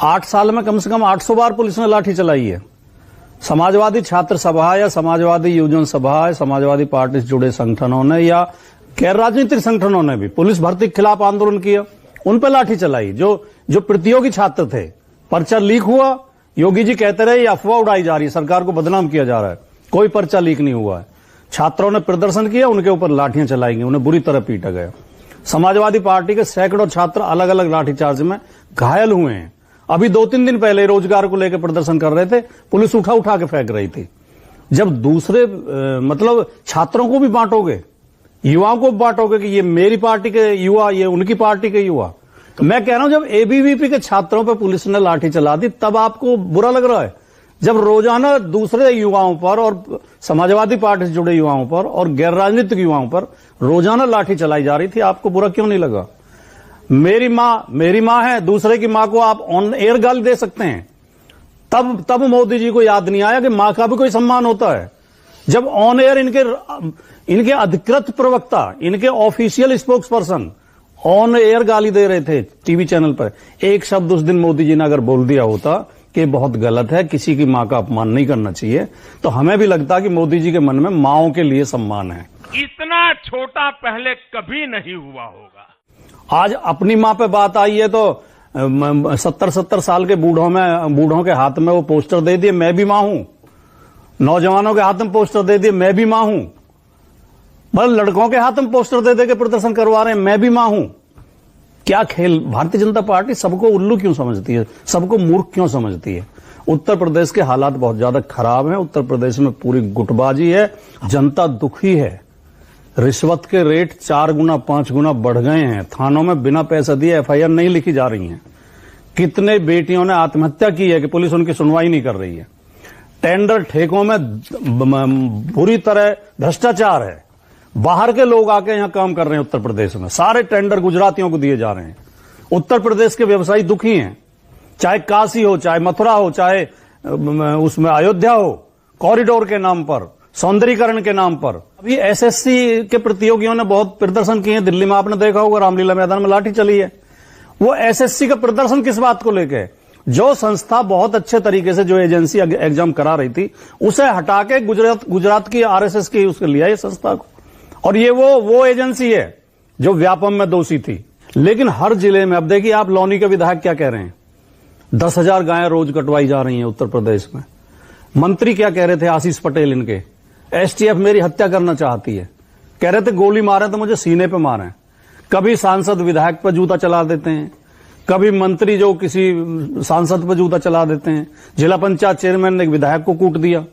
8 साल में कम से कम 800 बार पुलिस ने लाठी चलाई है। समाजवादी छात्र सभा या समाजवादी युवजन सभा, समाजवादी पार्टी से जुड़े संगठनों ने या गैर राजनीतिक संगठनों ने भी पुलिस भर्ती के खिलाफ आंदोलन किया, उन पर लाठी चलाई। जो प्रतियोगी छात्र थे, पर्चा लीक हुआ, योगी जी कहते रहे ये अफवाह उड़ाई जा रही है, सरकार को बदनाम किया जा रहा है, कोई पर्चा लीक नहीं हुआ है। छात्रों ने प्रदर्शन किया, उनके ऊपर लाठियां चलाई गई, उन्हें बुरी तरह पीटा गया। समाजवादी पार्टी के सैकड़ों छात्र अलग अलग लाठीचार्ज में घायल हुए हैं। अभी 2-3 दिन पहले रोजगार को लेकर प्रदर्शन कर रहे थे, पुलिस उठा के फेंक रही थी। जब दूसरे मतलब छात्रों को भी बांटोगे, युवाओं को बांटोगे कि ये मेरी पार्टी के युवा, ये उनकी पार्टी के युवा, मैं कह रहा हूं जब एबीवीपी के छात्रों पर पुलिस ने लाठी चला दी तब आपको बुरा लग रहा है। जब रोजाना दूसरे युवाओं पर और समाजवादी पार्टी से जुड़े युवाओं पर और गैर राजनीतिक युवाओं पर रोजाना लाठी चलाई जा रही थी, आपको बुरा क्यों नहीं लगा? मेरी मां है, दूसरे की मां को आप ऑन एयर गाली दे सकते हैं, तब मोदी जी को याद नहीं आया कि मां का भी कोई सम्मान होता है। जब ऑन एयर इनके अधिकृत प्रवक्ता, इनके official spokes person on air गाली दे रहे थे टीवी चैनल पर, एक शब्द उस दिन मोदी जी ने अगर बोल दिया होता कि बहुत गलत है, किसी की मां का अपमान नहीं करना चाहिए, तो हमें भी लगता कि मोदी जी के मन में माओं के लिए सम्मान है। इतना छोटा पहले कभी नहीं हुआ होगा। आज अपनी मां पे बात आई है तो 70 साल के बूढ़ों के हाथ में वो पोस्टर दे दिए, मैं भी मां हूं। नौजवानों के हाथ में पोस्टर दे दिए, मैं भी मां हूं। बस लड़कों के हाथ में पोस्टर दे के प्रदर्शन करवा रहे हैं, मैं भी मां हूं। क्या खेल? भारतीय जनता पार्टी सबको उल्लू क्यों समझती है, सबको मूर्ख क्यों समझती है? उत्तर प्रदेश के हालात बहुत ज्यादा खराब हैं। उत्तर प्रदेश में पूरी गुटबाजी है, जनता दुखी है। रिश्वत के रेट 4 गुना 5 गुना बढ़ गए हैं। थानों में बिना पैसा दिए एफआईआर नहीं लिखी जा रही हैं। कितने बेटियों ने आत्महत्या की है कि पुलिस उनकी सुनवाई नहीं कर रही है। टेंडर ठेकों में बुरी तरह भ्रष्टाचार है। बाहर के लोग आके यहां काम कर रहे हैं उत्तर प्रदेश में, सारे टेंडर गुजरातियों को दिए जा रहे हैं। उत्तर प्रदेश के व्यवसायी दुखी हैं, चाहे काशी हो, चाहे मथुरा हो, चाहे उसमें अयोध्या हो, कॉरिडोर के नाम पर, सौंदर्यीकरण के नाम पर। अभी एसएससी के प्रतियोगियों ने बहुत प्रदर्शन किए हैं। दिल्ली में आपने देखा होगा, रामलीला मैदान में लाठी चली है। वो एसएससी का प्रदर्शन किस बात को लेकर? जो संस्था बहुत अच्छे तरीके से जो एजेंसी एग्जाम करा रही थी उसे हटा के गुजरात की आरएसएस की उसके लिया ये संस्था को, और ये वो एजेंसी है जो व्यापम में दोषी थी। लेकिन हर जिले में, अब देखिए आप लौनी के विधायक क्या कह रहे हैं, 10,000 गायें रोज कटवाई जा रही हैं उत्तर प्रदेश में। मंत्री क्या कह रहे थे, आशीष पटेल, इनके एसटीएफ मेरी हत्या करना चाहती है, कह रहे थे गोली मारे तो मुझे सीने पे मारे। कभी सांसद विधायक पर जूता चला देते हैं, कभी मंत्री जो किसी सांसद पर जूता चला देते हैं। जिला पंचायत चेयरमैन ने एक विधायक को कूट दिया।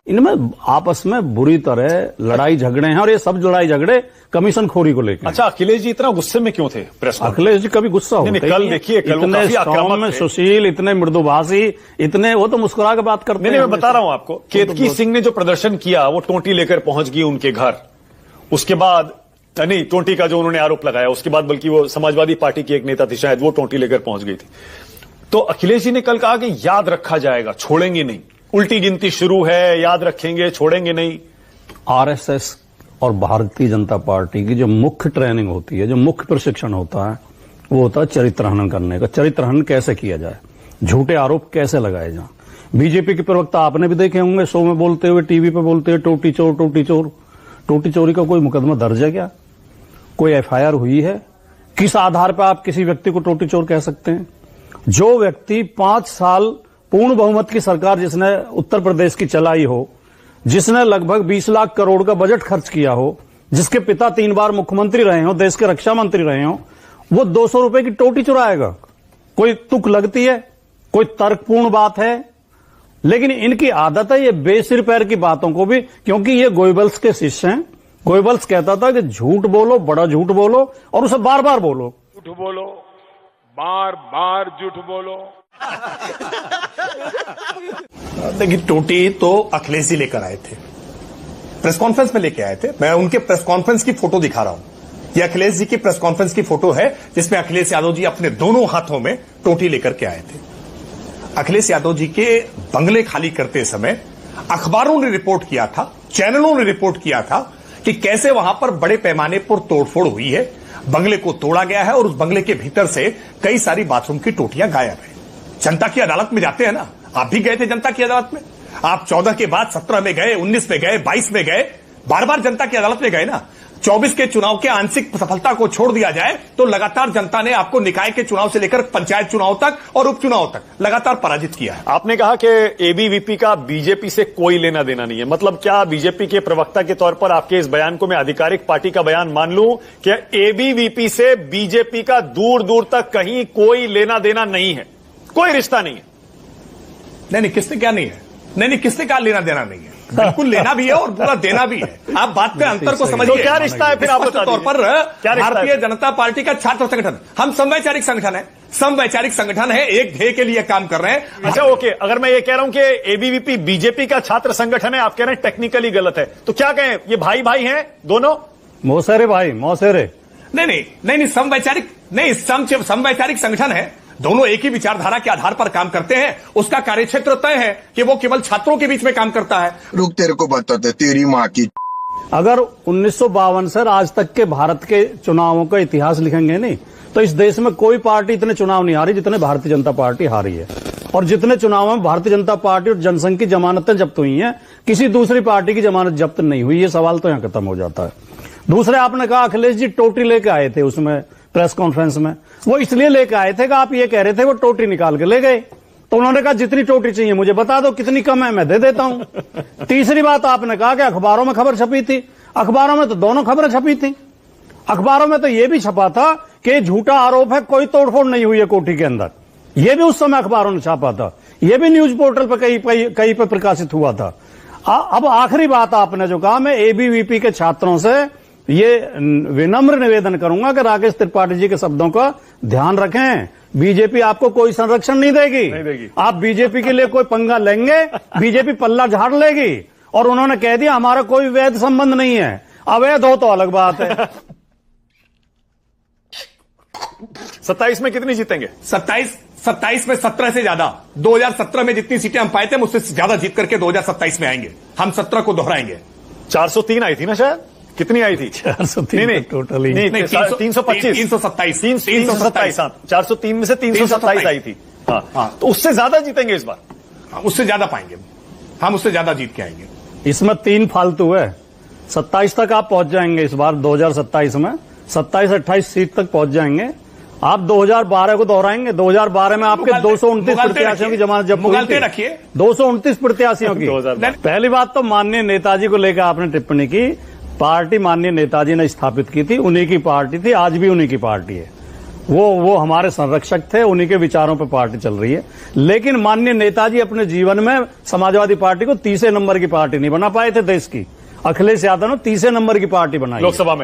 इनमें आपस में बुरी तरह लड़ाई झगड़े हैं, और ये सब लड़ाई झगड़े कमीशन खोरी को लेकर। अच्छा, अखिलेश जी इतना गुस्से में क्यों थे? अखिलेश जी कभी गुस्सा होते नहीं। कल देखिए, इतने स्ट्रॉन्ग में सुशील, इतने मृदुभाषी, इतने, वो तो मुस्कुरा के बात करते हैं। मैं बता रहा हूं आपको, केतकी सिंह ने जो प्रदर्शन किया वो टोंटी लेकर पहुंच गई उनके घर। उसके बाद नहीं, टोंटी का जो उन्होंने आरोप लगाया उसके बाद, बल्कि वो समाजवादी पार्टी की एक नेता थी शायद, वो टोंटी लेकर पहुंच गई थी। तो अखिलेश जी ने कल कहा कि याद रखा जाएगा, छोड़ेंगे नहीं। उल्टी गिनती शुरू है, याद रखेंगे, छोड़ेंगे नहीं। आरएसएस और भारतीय जनता पार्टी की जो मुख्य ट्रेनिंग होती है, जो मुख्य प्रशिक्षण होता है, वो होता है चरित्र हनन करने का। चरित्र हनन कैसे किया जाए, झूठे आरोप कैसे लगाए जाए। बीजेपी के प्रवक्ता आपने भी देखे होंगे शो में बोलते हुए, टीवी पे बोलते हुए, टोटी चोर टोटी चोर। टोटी चोरी का कोई मुकदमा दर्ज है क्या? कोई एफआईआर हुई है? किस आधार पर आप किसी व्यक्ति को टोटी चोर कह सकते हैं? जो व्यक्ति 5 साल पूर्ण बहुमत की सरकार जिसने उत्तर प्रदेश की चलाई हो, जिसने लगभग 20 लाख करोड़ का बजट खर्च किया हो, जिसके पिता 3 बार मुख्यमंत्री रहे हो, देश के रक्षा मंत्री रहे हो, वो 200 रुपए की टोटी चुराएगा? कोई तुक लगती है? कोई तर्कपूर्ण बात है? लेकिन इनकी आदत है ये बेसिर पैर की बातों को भी, क्योंकि ये गोयबल्स के शिष्य हैं। गोयबल्स कहता था कि झूठ बोलो, बड़ा झूठ बोलो, और उसे बार बार बोलो। झूठ बोलो, बार बार झूठ बोलो। देखिए, टोटी तो अखिलेश जी लेकर आए थे, प्रेस कॉन्फ्रेंस में लेके आए थे। मैं उनके प्रेस कॉन्फ्रेंस की फोटो दिखा रहा हूं। ये अखिलेश जी की प्रेस कॉन्फ्रेंस की फोटो है जिसमें अखिलेश यादव जी अपने दोनों हाथों में टोटी लेकर के आए थे। अखिलेश यादव जी के बंगले खाली करते समय अखबारों ने रिपोर्ट किया था, चैनलों ने रिपोर्ट किया था कि कैसे वहां पर बड़े पैमाने पर तोड़फोड़ हुई है, बंगले को तोड़ा गया है और उस बंगले के भीतर से कई सारी बाथरूम की टोटियां गायब है। जनता की अदालत में जाते हैं ना, आप भी गए थे जनता की अदालत में। आप 14 के बाद 17 में गए, 19 में गए, 22 में गए, बार बार जनता की अदालत में गए ना। 24 के चुनाव के आंशिक सफलता को छोड़ दिया जाए तो लगातार जनता ने आपको निकाय के चुनाव से लेकर पंचायत चुनाव तक और उपचुनाव तक लगातार पराजित किया है। आपने कहा कि एबीवीपी का बीजेपी से कोई लेना देना नहीं है, मतलब क्या बीजेपी के प्रवक्ता के तौर पर आपके इस बयान को मैं आधिकारिक पार्टी का बयान मान लूं कि एबीवीपी से बीजेपी का दूर दूर तक कहीं कोई लेना देना नहीं है, कोई रिश्ता नहीं है? नहीं, किसने क्या नहीं है? नहीं, किसने क्या लेना देना नहीं है? बिल्कुल लेना भी है और पूरा देना भी है। आप बात के अंतर को समझिए। तो क्या रिश्ता है फिर आप बता तौर पर दीजिए। भारतीय जनता पार्टी का छात्र संगठन, हम समवैचारिक संगठन है, समवैचारिक संगठन है, एक ध्येय के लिए काम कर रहे हैं। अच्छा ओके, अगर मैं ये कह रहा हूं कि एबीवीपी बीजेपी का छात्र संगठन है, आप कह रहे हैं टेक्निकली गलत है, तो क्या कहें, ये भाई भाई हैं दोनों? मौसेरे भाई, मौसेरे। नहीं, समवैचारिक संगठन है, दोनों एक ही विचारधारा के आधार पर काम करते हैं। उसका कार्यक्षेत्र तय है कि वो केवल छात्रों के बीच में काम करता है। रुक, तेरे को बताते तेरी माँ की। अगर 1952 से आज तक के भारत के चुनावों का इतिहास लिखेंगे नहीं तो इस देश में कोई पार्टी इतने चुनाव नहीं हारी जितने भारतीय जनता पार्टी हारी है। और जितने चुनाव में भारतीय जनता पार्टी और जनसंघ की जमानतें जब्त हुई हैं, किसी दूसरी पार्टी की जमानत जब्त नहीं हुई। ये सवाल तो यहां खत्म हो जाता है। दूसरे, आपने कहा अखिलेश जी टोटी लेके आए थे उसमें प्रेस कॉन्फ्रेंस में, वो इसलिए लेकर आए थे कि आप ये कह रहे थे वो टोटी निकाल के ले गए, तो उन्होंने कहा जितनी टोटी चाहिए मुझे बता दो, कितनी कम है मैं दे देता हूं। तीसरी बात, आपने कहा कि अखबारों में खबर छपी थी। अखबारों में तो दोनों खबरें छपी थी। अखबारों में तो यह भी छपा था कि झूठा आरोप है, कोई तोड़फोड़ नहीं हुई है कोठी के अंदर। यह भी उस समय अखबारों ने छापा था, यह भी न्यूज पोर्टल पर कहीं पर प्रकाशित हुआ था। अब आखिरी बात आपने जो कहा, मैं एबीवीपी के छात्रों से ये विनम्र निवेदन करूंगा कि राकेश त्रिपाठी जी के शब्दों का ध्यान रखें। बीजेपी आपको कोई संरक्षण नहीं देगी। आप बीजेपी के लिए कोई पंगा लेंगे, बीजेपी पल्ला झाड़ लेगी। और उन्होंने कह दिया हमारा कोई वैध संबंध नहीं है, अवैध हो तो अलग बात है। 27 में कितनी जीतेंगे? 27 में 17 से ज्यादा। 2017 में जितनी सीटें हम पाए थे उससे ज्यादा जीत करके 2027 में आएंगे। हम 17 को दोहराएंगे। 403 आई थी ना शायद, कितनी आई थी? 403 नहीं, टोटली नहीं, 325 327 403 में से 327 आई थी। हाँ, तो उससे ज्यादा जीतेंगे इस बार? उससे ज्यादा पाएंगे हम, उससे ज्यादा जीत के आएंगे। इसमें 3 फालतू है। 27 तक आप पहुंच जाएंगे इस बार, 2027 में 27-28 सीट तक पहुंच जाएंगे। आप 2012 को दोहराएंगे। 2012 में आपके 229 प्रत्याशियों की जमानत जब मुगलते रखिए, 229 प्रत्याशियों की। पहली बात तो माननीय नेताजी को लेकर आपने टिप्पणी की। पार्टी माननीय नेताजी ने स्थापित की थी, उन्हीं की पार्टी थी, आज भी उन्हीं की पार्टी है। वो हमारे संरक्षक थे, उन्हीं के विचारों पर पार्टी चल रही है। लेकिन माननीय नेताजी अपने जीवन में समाजवादी पार्टी को 30 नंबर की पार्टी नहीं बना पाए थे देश की। अखिलेश यादव ने 30 नंबर की पार्टी बनाई लोकसभा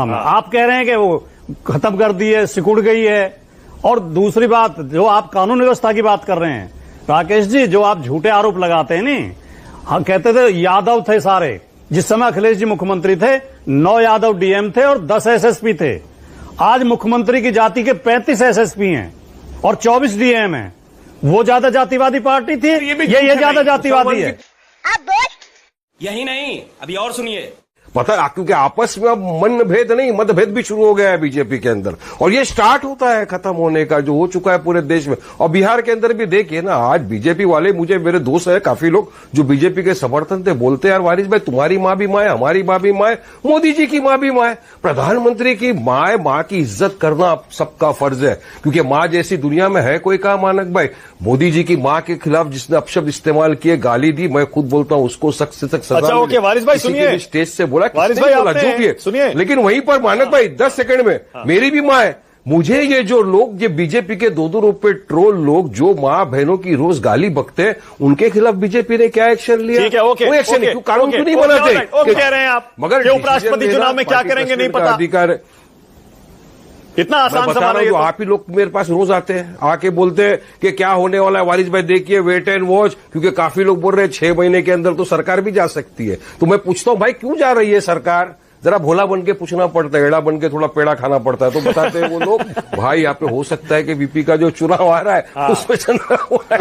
में। आप कह रहे हैं कि वो खत्म कर दी है, सिकुड़ गई है। और दूसरी बात, जो आप कानून व्यवस्था की बात कर रहे हैं राकेश जी, जो आप झूठे आरोप लगाते हैं नहीं, हाँ कहते थे यादव थे सारे। जिस समय अखिलेश जी मुख्यमंत्री थे 9 यादव डीएम थे और 10 एसएसपी थे। आज मुख्यमंत्री की जाति के 35 एसएसपी हैं और 24 डीएम हैं। वो ज्यादा जातिवादी पार्टी थी, ये ज्यादा जातिवादी है। यही नहीं, अभी और सुनिए। पता है, क्योंकि आपस में अब मनभेद नहीं मतभेद भी शुरू हो गया है बीजेपी के अंदर, और ये स्टार्ट होता है खत्म होने का, जो हो चुका है पूरे देश में। और बिहार के अंदर भी देखिए ना, आज बीजेपी वाले, मुझे मेरे दोस्त है काफी लोग जो बीजेपी के समर्थन थे, बोलते हैं यार वारिस भाई तुम्हारी मां भी मां है, हमारी मां भी मां है, मोदी जी की मां भी मां है। प्रधानमंत्री की मां की इज्जत करना सबका फर्ज है, क्योंकि मां जैसी दुनिया में है कोई कहा मानक भाई। मोदी जी की मां के खिलाफ जिसने अपशब्द इस्तेमाल किए, गाली दी, मैं खुद बोलता हूं उसको सख्त से सख्त सजा। अच्छा ओके, वारिस भाई सुनिए, स्टेज से बोला, वारिस भाई सुनिए, लेकिन वहीं पर मानक भाई 10 सेकंड में मेरी भी मां है। मुझे ये जो लोग, ये बीजेपी के 2-2 रुपए ट्रोल लोग जो मां बहनों की रोज गाली बकते हैं, उनके खिलाफ बीजेपी ने क्या एक्शन लिया? ठीक है, ओके, कोई एक्शन नहीं, कानून क्यों नहीं बनाते? कह रहे हैं आप, मगर उपराष्ट्रपति चुनाव में क्या करेंगे नहीं पता। अधिकार इतना आसान सवाल है। आप ही लोग मेरे पास रोज आते हैं, आके बोलते हैं कि क्या होने वाला है वारिस भाई, देखिए वेट एंड वॉच, क्योंकि काफी लोग बोल रहे हैं 6 महीने के अंदर तो सरकार भी जा सकती है। तो मैं पूछता हूं भाई क्यों जा रही है सरकार? जरा भोला बन के पूछना पड़ता है, एड़ा बन के थोड़ा पेड़ा खाना पड़ता है, तो बताते हैं वो लोग भाई यहाँ पे हो सकता है कि वीपी का जो चुनाव आ रहा है उसमें चलना हुआ है।